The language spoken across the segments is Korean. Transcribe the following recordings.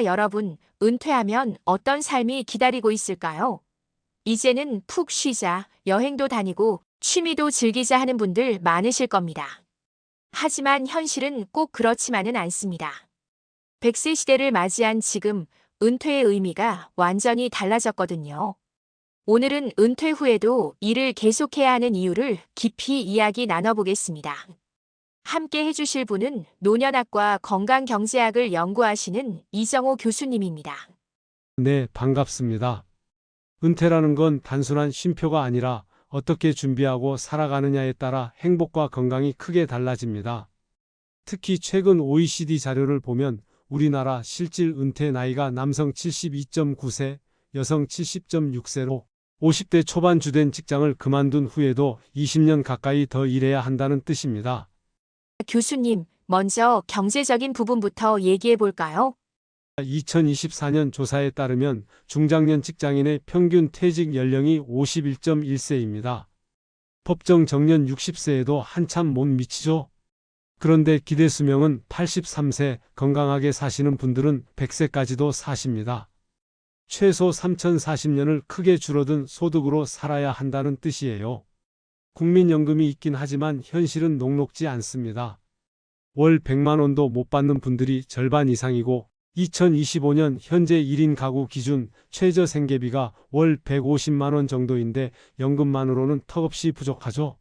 여러분, 은퇴하면 어떤 삶이 기다리고 있을까요? 이제는 푹 쉬자, 여행도 다니고 취미도 즐기자 하는 분들 많으실 겁니다. 하지만 현실은 꼭 그렇지만은 않습니다. 100세 시대를 맞이한 지금 은퇴의 의미가 완전히 달라졌거든요. 오늘은 은퇴 후에도 일을 계속해야 하는 이유를 깊이 이야기 나눠보겠습니다. 함께 해주실 분은 노년학과 건강경제학을 연구하시는 이정호 교수님입니다. 네, 반갑습니다. 은퇴라는 건 단순한 쉼표가 아니라 어떻게 준비하고 살아가느냐에 따라 행복과 건강이 크게 달라집니다. 특히 최근 OECD 자료를 보면 우리나라 실질 은퇴 나이가 남성 72.9세, 여성 70.6세로 50대 초반 주된 직장을 그만둔 후에도 20년 가까이 더 일해야 한다는 뜻입니다. 교수님, 먼저 경제적인 부분부터 얘기해 볼까요? 2024년 조사에 따르면 중장년 직장인의 평균 퇴직 연령이 51.1세입니다. 법정 정년 60세에도 한참 못 미치죠. 그런데 기대 수명은 83세, 건강하게 사시는 분들은 100세까지도 사십니다. 최소 3040년을 크게 줄어든 소득으로 살아야 한다는 뜻이에요. 국민연금이 있긴 하지만 현실은 녹록지 않습니다. 월 100만 원도 못 받는 분들이 절반 이상이고 2025년 현재 1인 가구 기준 최저 생계비가 월 150만 원 정도인데 연금만으로는 턱없이 부족하죠.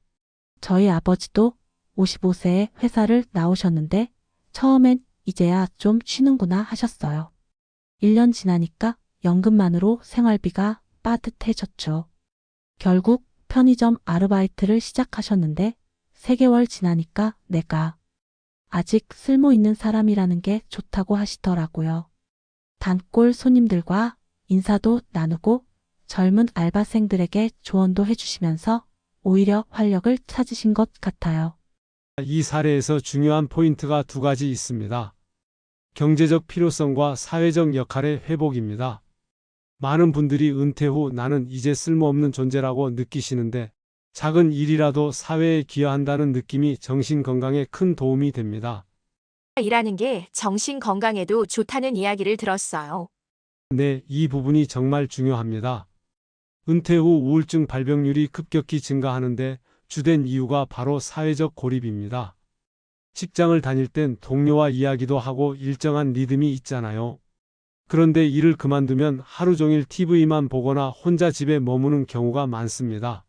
저희 아버지도 55세에 회사를 나오셨는데 처음엔 이제야 좀 쉬는구나 하셨어요. 1년 지나니까 연금만으로 생활비가 빠듯해졌죠. 결국 편의점 아르바이트를 시작하셨는데 3개월 지나니까 내가 아직 쓸모 있는 사람이라는 게 좋다고 하시더라고요. 단골 손님들과 인사도 나누고 젊은 알바생들에게 조언도 해주시면서 오히려 활력을 찾으신 것 같아요. 이 사례에서 중요한 포인트가 두 가지 있습니다. 경제적 필요성과 사회적 역할의 회복입니다. 많은 분들이 은퇴 후 나는 이제 쓸모없는 존재라고 느끼시는데 작은 일이라도 사회에 기여한다는 느낌이 정신 건강에 큰 도움이 됩니다. 일하는 게 정신 건강에도 좋다는 이야기를 들었어요. 네, 이 부분이 정말 중요합니다. 은퇴 후 우울증 발병률이 급격히 증가하는데 주된 이유가 바로 사회적 고립입니다. 직장을 다닐 땐 동료와 이야기도 하고 일정한 리듬이 있잖아요. 그런데 일을 그만두면 하루 종일 TV만 보거나 혼자 집에 머무는 경우가 많습니다.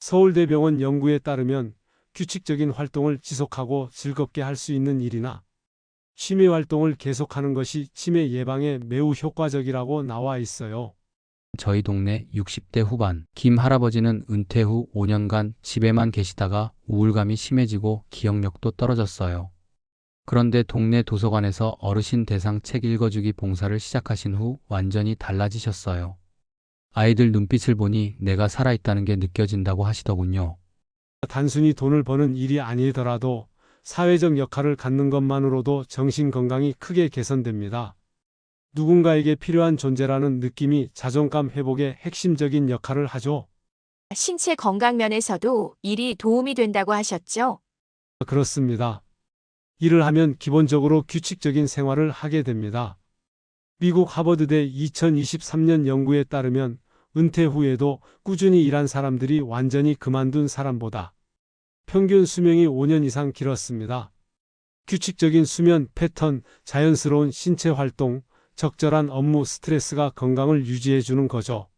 서울대병원 연구에 따르면 규칙적인 활동을 지속하고 즐겁게 할 수 있는 일이나 취미 활동을 계속하는 것이 치매 예방에 매우 효과적이라고 나와 있어요. 저희 동네 60대 후반 김 할아버지는 은퇴 후 5년간 집에만 계시다가 우울감이 심해지고 기억력도 떨어졌어요. 그런데 동네 도서관에서 어르신 대상 책 읽어주기 봉사를 시작하신 후 완전히 달라지셨어요. 아이들 눈빛을 보니 내가 살아있다는 게 느껴진다고 하시더군요. 단순히 돈을 버는 일이 아니더라도 사회적 역할을 갖는 것만으로도 정신 건강이 크게 개선됩니다. 누군가에게 필요한 존재라는 느낌이 자존감 회복에 핵심적인 역할을 하죠. 신체 건강 면에서도 일이 도움이 된다고 하셨죠? 그렇습니다. 일을 하면 기본적으로 규칙적인 생활을 하게 됩니다. 미국 하버드대 2023년 연구에 따르면 은퇴 후에도 꾸준히 일한 사람들이 완전히 그만둔 사람보다 평균 수명이 5년 이상 길었습니다. 규칙적인 수면 패턴, 자연스러운 신체 활동, 적절한 업무 스트레스가 건강을 유지해주는 거죠.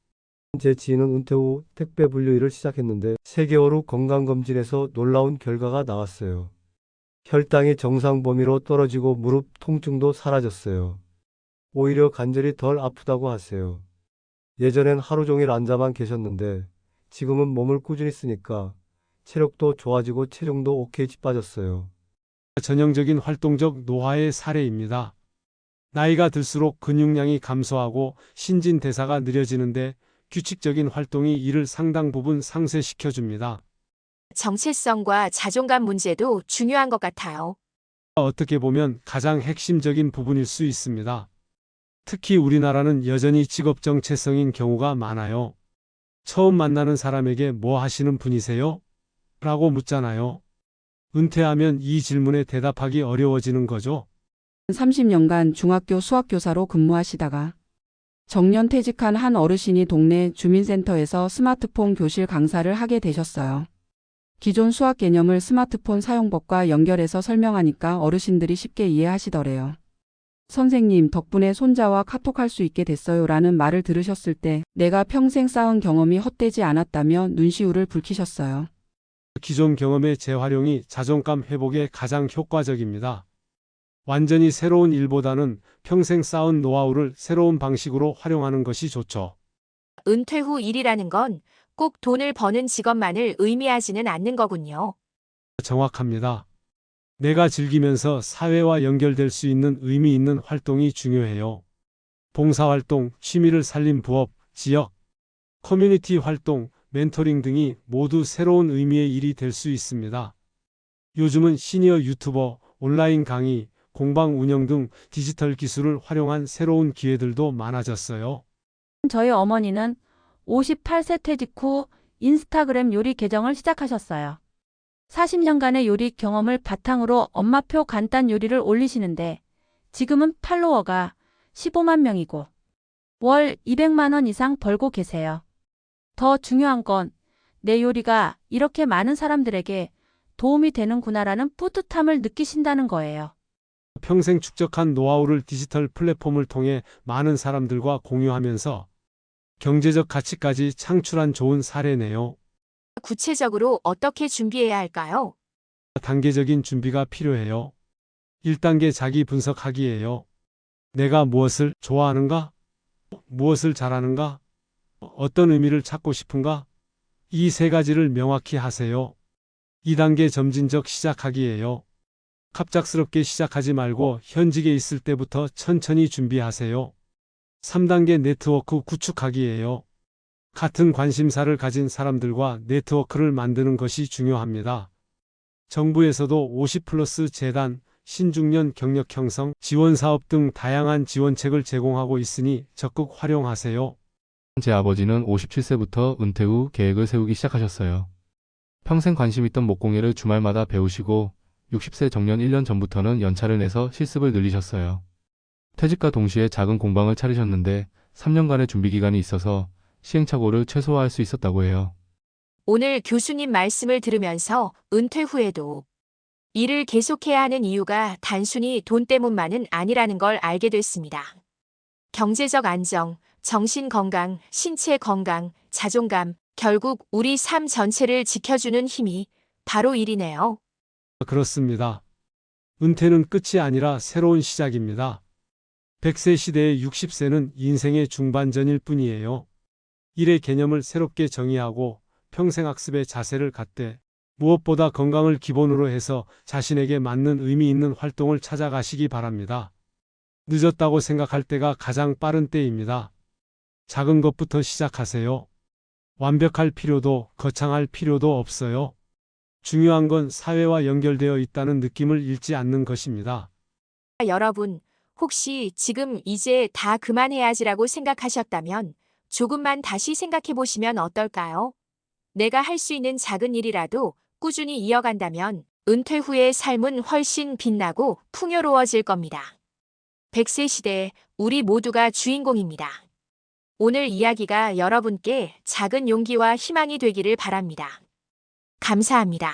제 지인은 은퇴 후 택배 분류 일을 시작했는데 3개월 후 건강검진에서 놀라운 결과가 나왔어요. 혈당이 정상 범위로 떨어지고 무릎 통증도 사라졌어요. 오히려 관절이 덜 아프다고 하세요. 예전엔 하루 종일 앉아만 계셨는데 지금은 몸을 꾸준히 쓰니까 체력도 좋아지고 체중도 오케이 빠졌어요. 전형적인 활동적 노화의 사례입니다. 나이가 들수록 근육량이 감소하고 신진대사가 느려지는데 규칙적인 활동이 이를 상당 부분 상쇄시켜줍니다. 정체성과 자존감 문제도 중요한 것 같아요. 어떻게 보면 가장 핵심적인 부분일 수 있습니다. 특히 우리나라는 여전히 직업 정체성인 경우가 많아요. 처음 만나는 사람에게 뭐 하시는 분이세요? 라고 묻잖아요. 은퇴하면 이 질문에 대답하기 어려워지는 거죠. 30년간 중학교 수학교사로 근무하시다가 정년 퇴직한 한 어르신이 동네 주민센터에서 스마트폰 교실 강사를 하게 되셨어요. 기존 수학 개념을 스마트폰 사용법과 연결해서 설명하니까 어르신들이 쉽게 이해하시더래요. 선생님 덕분에 손자와 카톡할 수 있게 됐어요 라는 말을 들으셨을 때 내가 평생 쌓은 경험이 헛되지 않았다며 눈시울을 붉히셨어요. 기존 경험의 재활용이 자존감 회복에 가장 효과적입니다. 완전히 새로운 일보다는 평생 쌓은 노하우를 새로운 방식으로 활용하는 것이 좋죠. 은퇴 후 일이라는 건 꼭 돈을 버는 직업만을 의미하지는 않는 거군요. 정확합니다. 내가 즐기면서 사회와 연결될 수 있는 의미 있는 활동이 중요해요. 봉사활동, 취미를 살린 부업, 지역, 커뮤니티 활동, 멘토링 등이 모두 새로운 의미의 일이 될 수 있습니다. 요즘은 시니어 유튜버, 온라인 강의, 공방 운영 등 디지털 기술을 활용한 새로운 기회들도 많아졌어요. 저희 어머니는 58세 퇴직 후 인스타그램 요리 계정을 시작하셨어요. 40년간의 요리 경험을 바탕으로 엄마표 간단 요리를 올리시는데 지금은 팔로워가 15만 명이고 월 200만 원 이상 벌고 계세요. 더 중요한 건 내 요리가 이렇게 많은 사람들에게 도움이 되는구나라는 뿌듯함을 느끼신다는 거예요. 평생 축적한 노하우를 디지털 플랫폼을 통해 많은 사람들과 공유하면서 경제적 가치까지 창출한 좋은 사례네요. 구체적으로 어떻게 준비해야 할까요? 단계적인 준비가 필요해요. 1단계 자기 분석하기예요. 내가 무엇을 좋아하는가? 무엇을 잘하는가? 어떤 의미를 찾고 싶은가? 이 세 가지를 명확히 하세요. 2단계 점진적 시작하기예요. 갑작스럽게 시작하지 말고 현직에 있을 때부터 천천히 준비하세요. 3단계 네트워크 구축하기예요. 같은 관심사를 가진 사람들과 네트워크를 만드는 것이 중요합니다. 정부에서도 50플러스 재단, 신중년 경력 형성, 지원 사업 등 다양한 지원책을 제공하고 있으니 적극 활용하세요. 제 아버지는 57세부터 은퇴 후 계획을 세우기 시작하셨어요. 평생 관심 있던 목공예를 주말마다 배우시고 60세 정년 1년 전부터는 연차를 내서 실습을 늘리셨어요. 퇴직과 동시에 작은 공방을 차리셨는데 3년간의 준비 기간이 있어서 시행착오를 최소화할 수 있었다고 해요. 오늘 교수님 말씀을 들으면서 은퇴 후에도 일을 계속해야 하는 이유가 단순히 돈 때문만은 아니라는 걸 알게 됐습니다. 경제적 안정, 정신 건강, 신체 건강, 자존감, 결국 우리 삶 전체를 지켜주는 힘이 바로 일이네요. 그렇습니다. 은퇴는 끝이 아니라 새로운 시작입니다. 100세 시대의 60세는 인생의 중반전일 뿐이에요. 일의 개념을 새롭게 정의하고 평생학습의 자세를 갖되 무엇보다 건강을 기본으로 해서 자신에게 맞는 의미 있는 활동을 찾아가시기 바랍니다. 늦었다고 생각할 때가 가장 빠른 때입니다. 작은 것부터 시작하세요. 완벽할 필요도 거창할 필요도 없어요. 중요한 건 사회와 연결되어 있다는 느낌을 잃지 않는 것입니다. 여러분, 혹시 지금 이제 다 그만해야지라고 생각하셨다면 조금만 다시 생각해 보시면 어떨까요? 내가 할 수 있는 작은 일이라도 꾸준히 이어간다면 은퇴 후의 삶은 훨씬 빛나고 풍요로워질 겁니다. 100세 시대 우리 모두가 주인공입니다. 오늘 이야기가 여러분께 작은 용기와 희망이 되기를 바랍니다. 감사합니다.